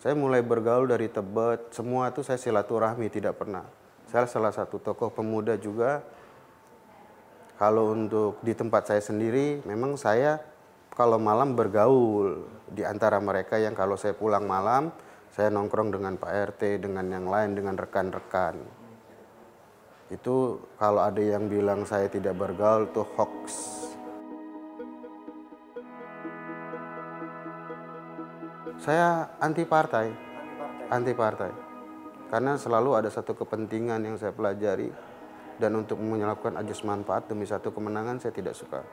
Saya mulai bergaul dari Tebet, semua itu saya silaturahmi, tidak pernah. Saya salah satu tokoh pemuda juga. Kalau untuk di tempat saya sendiri, memang saya kalau malam bergaul di antara mereka yang kalau saya pulang malam, saya nongkrong dengan Pak RT, dengan yang lain, dengan rekan-rekan. Itu kalau ada yang bilang saya tidak bergaul, itu hoax. Saya anti partai. Karena selalu ada satu kepentingan yang saya pelajari, dan untuk melakukan ajas manfaat demi satu kemenangan saya tidak suka.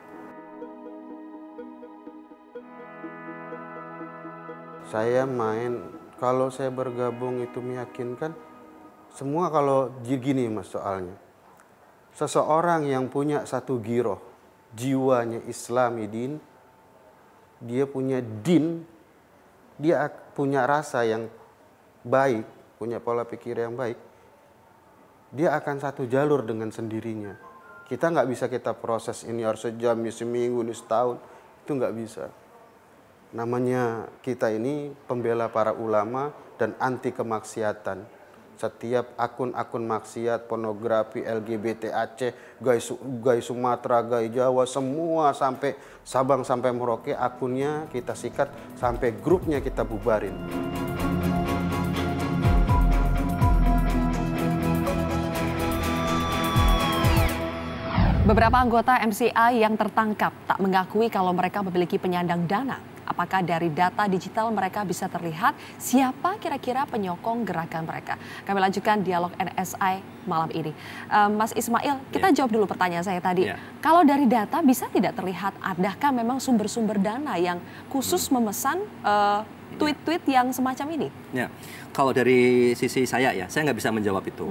Saya kalau saya bergabung itu meyakinkan, semua kalau gini Mas soalnya. Seseorang yang punya satu giroh, jiwanya Islami din, dia punya din, dia punya rasa yang baik, punya pola pikir yang baik, dia akan satu jalur dengan sendirinya. Kita nggak bisa kita proses ini harus sejam, seminggu, setahun, itu nggak bisa. Namanya kita ini pembela para ulama dan anti kemaksiatan. Setiap akun-akun maksiat, pornografi, LGBT Aceh, Gai Sumatera, Gai Jawa, semua sampai Sabang sampai Merauke, akunnya kita sikat, sampai grupnya kita bubarin. Beberapa anggota MCA yang tertangkap tak mengakui kalau mereka memiliki penyandang dana. Apakah dari data digital mereka bisa terlihat siapa kira-kira penyokong gerakan mereka? Kami lanjutkan dialog NSI malam ini. Mas Ismail, kita jawab dulu pertanyaan saya tadi. Kalau dari data bisa tidak terlihat adakah memang sumber-sumber dana yang khusus memesan tweet-tweet yang semacam ini? Ya, kalau dari sisi saya nggak bisa menjawab itu.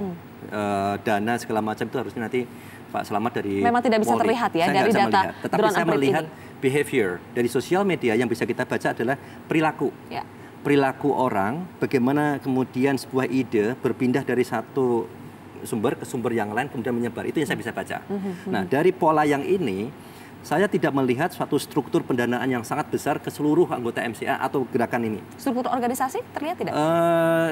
Dana segala macam itu harusnya nanti Pak Slamet dari memang tidak bisa Polri. terlihat ya saya dari data melihat. Tetapi saya melihat behavior dari sosial media yang bisa kita baca adalah perilaku. Ya. Perilaku orang, bagaimana kemudian sebuah ide berpindah dari satu sumber ke sumber yang lain kemudian menyebar. Itu yang saya bisa baca. Nah, dari pola yang ini saya tidak melihat suatu struktur pendanaan yang sangat besar ke seluruh anggota MCA atau gerakan ini. Struktur organisasi terlihat tidak?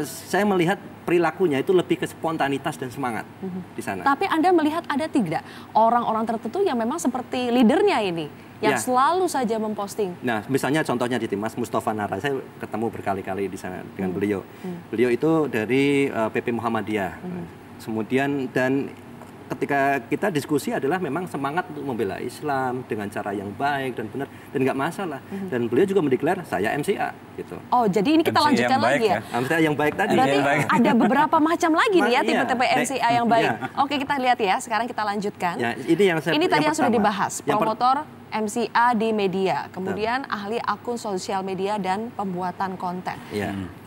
Saya melihat perilakunya itu lebih ke spontanitas dan semangat di sana. Tapi Anda melihat ada tidak orang-orang tertentu yang memang seperti leadernya ini, yang selalu saja memposting? Nah, misalnya contohnya di Mas Mustafa Nara, saya ketemu berkali-kali di sana dengan beliau. Beliau itu dari PP Muhammadiyah. Kemudian dan ketika kita diskusi adalah memang semangat untuk membela Islam dengan cara yang baik dan benar dan nggak masalah. Dan beliau juga mendeklar saya MCA gitu. Oh, jadi ini kita lanjutkan lagi ya? MCA yang baik tadi. Berarti ada beberapa macam lagi nih ya tipe-tipe MCA yang baik. Oke, kita lihat ya. Sekarang kita lanjutkan. Ya, ini tadi yang sudah dibahas. Promotor MCA di media, kemudian ahli akun sosial media dan pembuatan konten.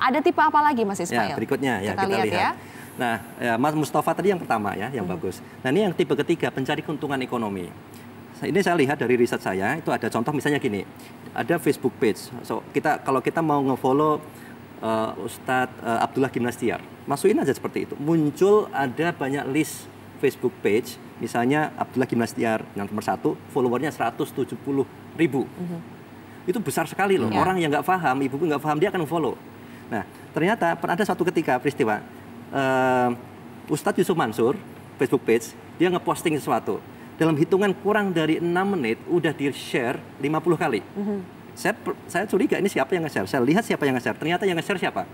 Ada tipe apa lagi Mas Ismail? Berikutnya ya, kita lihat ya. Nah, Mas Mustafa tadi yang pertama ya, yang bagus. Nah, ini yang tipe ketiga, pencari keuntungan ekonomi. Ini saya lihat dari riset saya, itu ada contoh misalnya gini, ada Facebook page. Kalau kita mau nge-follow Ustadz Abdullah Gimnastiar, masukin aja seperti itu. Muncul ada banyak list Facebook page, misalnya Abdullah Gimnastiar yang nomor 1, followernya 170.000. Itu besar sekali loh. Orang yang nggak paham, ibu-ibu nggak paham, dia akan follow. Nah, ternyata ada suatu ketika peristiwa, Ustadz Yusuf Mansur, Facebook page, dia ngeposting sesuatu. Dalam hitungan kurang dari 6 menit, udah di-share 50 kali. Saya curiga ini siapa yang nge-share. Saya lihat siapa yang nge-share. Ternyata yang nge-share siapa?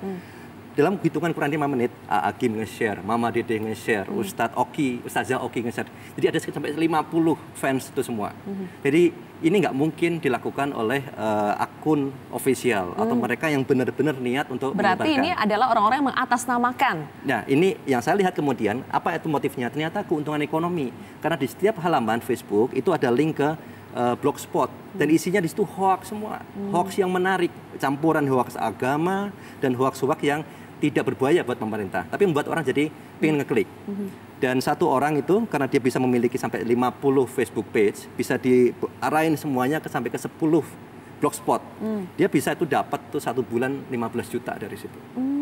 Dalam hitungan kurang 5 menit, Agim nge-share, Mama Dede nge-share, Ustazah Oki nge-share. Jadi ada sampai 50 fans itu semua. Jadi ini nggak mungkin dilakukan oleh akun official atau mereka yang benar-benar niat untuk berarti ini adalah orang-orang yang mengatasnamakan. Nah, ini yang saya lihat kemudian, apa itu motifnya? Ternyata keuntungan ekonomi. Karena di setiap halaman Facebook itu ada link ke blogspot dan isinya di situ hoax semua. Hoax yang menarik, campuran hoax agama dan hoax-hoax yang tidak berbahaya buat pemerintah, tapi membuat orang jadi pengen ngeklik. Dan satu orang itu, karena dia bisa memiliki sampai 50 Facebook page, bisa diarahin semuanya sampai ke 10 blogspot. Dia bisa itu dapat tuh 1 bulan 15 juta dari situ,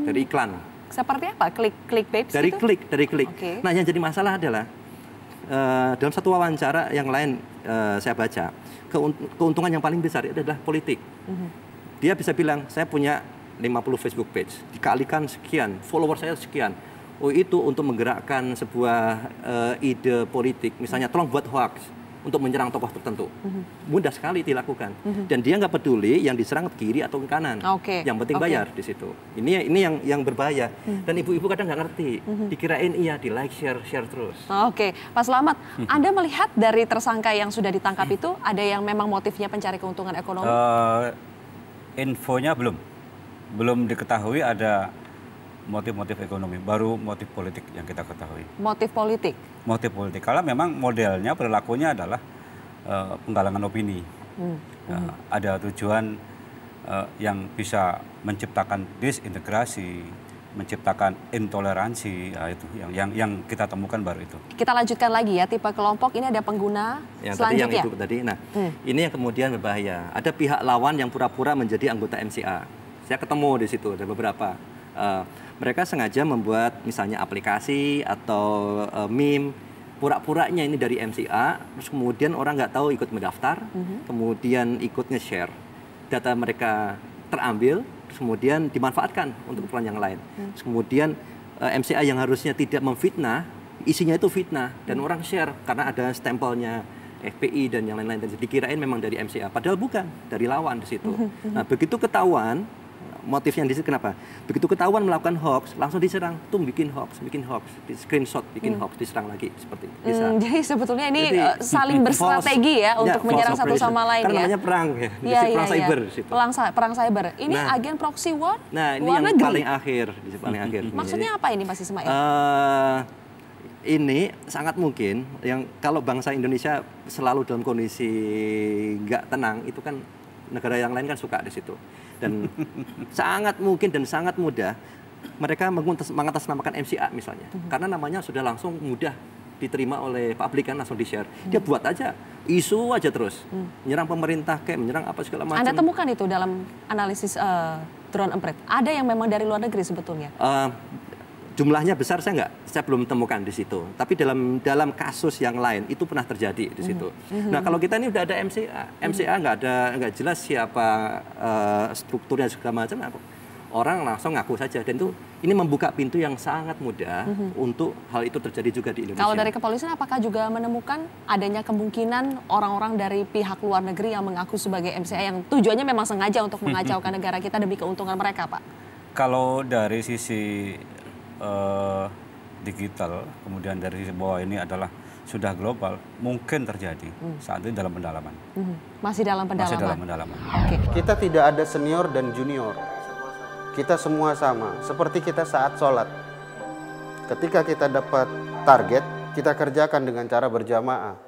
dari iklan. Seperti apa? Clickbait? Dari klik. Okay. Nah, yang jadi masalah adalah dalam satu wawancara yang lain saya baca, keuntungan yang paling besar adalah politik. Dia bisa bilang, saya punya 50 Facebook page, dikalikan sekian, follower saya sekian. Oh itu untuk menggerakkan sebuah ide politik, misalnya tolong buat hoax untuk menyerang tokoh tertentu. Mudah sekali dilakukan. Dan dia nggak peduli yang diserang ke kiri atau ke kanan. Yang penting bayar di situ. Ini yang berbahaya. Dan ibu-ibu kadang nggak ngerti. Dikirain iya di like, share terus. Pak Selamat, Anda melihat dari tersangka yang sudah ditangkap itu ada yang memang motifnya pencari keuntungan ekonomi? Infonya belum diketahui ada motif-motif ekonomi, baru motif politik yang kita ketahui. Motif politik? Motif politik, kalau memang modelnya, perilakunya adalah penggalangan opini. Ada tujuan yang bisa menciptakan disintegrasi, menciptakan intoleransi, itu yang kita temukan baru itu. Kita lanjutkan lagi ya, tipe kelompok ini ada pengguna yang selanjutnya. Tadi. Nah, ini yang kemudian berbahaya. Ada pihak lawan yang pura-pura menjadi anggota MCA. Saya ketemu di situ, ada beberapa. Mereka sengaja membuat misalnya aplikasi atau meme, pura-puranya ini dari MCA, terus kemudian orang nggak tahu ikut mendaftar, kemudian ikut nge-share. Data mereka terambil, terus kemudian dimanfaatkan untuk keperluan yang lain. Terus kemudian MCA yang harusnya tidak memfitnah, isinya itu fitnah, dan orang share karena ada stempelnya FPI dan yang lain-lain. Dikirain memang dari MCA, padahal bukan, dari lawan di situ. Nah, begitu ketahuan, motifnya di situ kenapa? Begitu ketahuan melakukan hoax, langsung diserang. Tuh bikin hoax, di screenshot, bikin hoax, diserang lagi seperti itu. Bisa. Jadi sebetulnya ini saling berstrategi ya untuk menyerang satu sama lain. Karena namanya perang ya, perang cyber. Perang cyber. Ini agen proxy war. Nah, ini luar yang negeri. paling akhir, Maksudnya apa ini Mas Ismail? Ini sangat mungkin yang kalau bangsa Indonesia selalu dalam kondisi nggak tenang, itu kan negara yang lain kan suka di situ. Dan sangat mungkin dan sangat mudah mereka mengatasnamakan MCA misalnya. Karena namanya sudah langsung mudah diterima oleh publik, kan langsung di-share. Dia buat aja, isu aja terus. Menyerang pemerintah, kayak menyerang apa segala macam. Anda temukan itu dalam analisis drone emprit? Ada yang memang dari luar negeri sebetulnya? Jumlahnya besar saya belum temukan di situ. Tapi dalam kasus yang lain itu pernah terjadi di situ. Nah kalau kita ini udah ada MCA nggak jelas siapa strukturnya segala macam. Orang langsung ngaku saja, dan ini membuka pintu yang sangat mudah untuk hal itu terjadi juga di Indonesia. Kalau dari kepolisian apakah juga menemukan adanya kemungkinan orang-orang dari pihak luar negeri yang mengaku sebagai MCA yang tujuannya memang sengaja untuk mengacaukan negara kita demi keuntungan mereka, Pak? Kalau dari sisi digital, kemudian dari sisi bawah ini adalah sudah global, mungkin terjadi saat ini dalam pendalaman. Masih dalam pendalaman? Masih dalam pendalaman. Kita tidak ada senior dan junior. Kita semua sama, seperti kita saat sholat. Ketika kita dapat target, kita kerjakan dengan cara berjamaah.